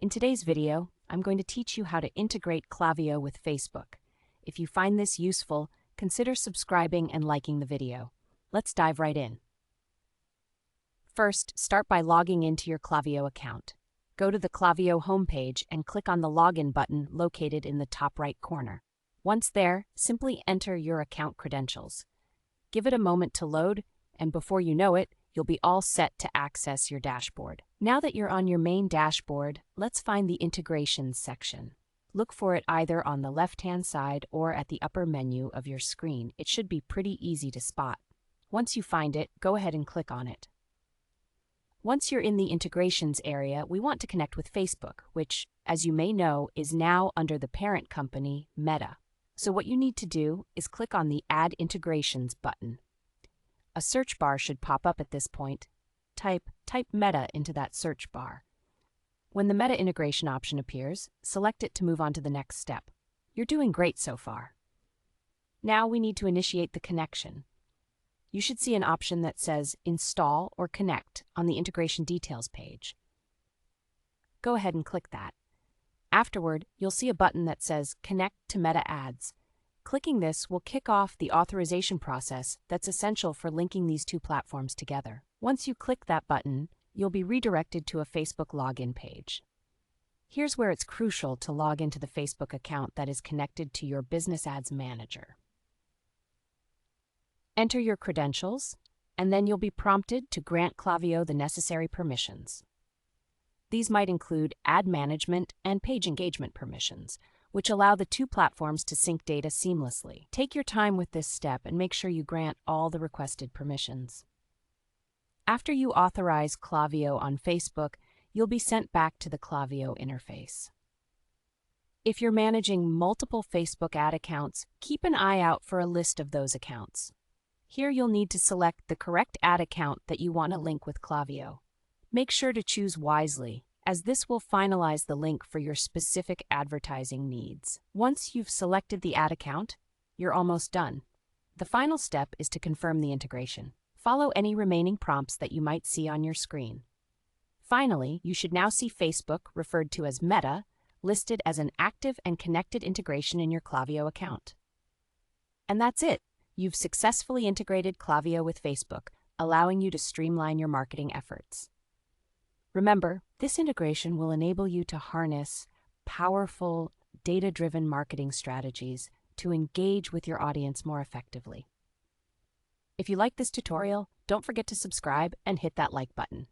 In today's video, I'm going to teach you how to integrate Klaviyo with Facebook. If you find this useful, consider subscribing and liking the video. Let's dive right in. First, start by logging into your Klaviyo account. Go to the Klaviyo homepage and click on the Login button located in the top right corner. Once there, simply enter your account credentials. Give it a moment to load, and before you know it, you'll be all set to access your dashboard. Now that you're on your main dashboard, let's find the Integrations section. Look for it either on the left-hand side or at the upper menu of your screen. It should be pretty easy to spot. Once you find it, go ahead and click on it. Once you're in the Integrations area, we want to connect with Facebook, which, as you may know, is now under the parent company, Meta. So what you need to do is click on the Add Integrations button. A search bar should pop up at this point. Type Meta into that search bar. When the Meta integration option appears, select it to move on to the next step. You're doing great so far. Now we need to initiate the connection. You should see an option that says Install or Connect on the Integration Details page. Go ahead and click that. Afterward, you'll see a button that says Connect to Meta Ads. Clicking this will kick off the authorization process that's essential for linking these two platforms together. Once you click that button, you'll be redirected to a Facebook login page. Here's where it's crucial to log into the Facebook account that is connected to your Business Ads Manager. Enter your credentials, and then you'll be prompted to grant Klaviyo the necessary permissions. These might include ad management and page engagement permissions, which allow the two platforms to sync data seamlessly. Take your time with this step and make sure you grant all the requested permissions. After you authorize Klaviyo on Facebook, you'll be sent back to the Klaviyo interface. If you're managing multiple Facebook ad accounts, keep an eye out for a list of those accounts. Here you'll need to select the correct ad account that you want to link with Klaviyo. Make sure to choose wisely, as this will finalize the link for your specific advertising needs. Once you've selected the ad account, you're almost done. The final step is to confirm the integration. Follow any remaining prompts that you might see on your screen. Finally, you should now see Facebook, referred to as Meta, listed as an active and connected integration in your Klaviyo account. And that's it. You've successfully integrated Klaviyo with Facebook, allowing you to streamline your marketing efforts. Remember, this integration will enable you to harness powerful, data-driven marketing strategies to engage with your audience more effectively. If you like this tutorial, don't forget to subscribe and hit that like button.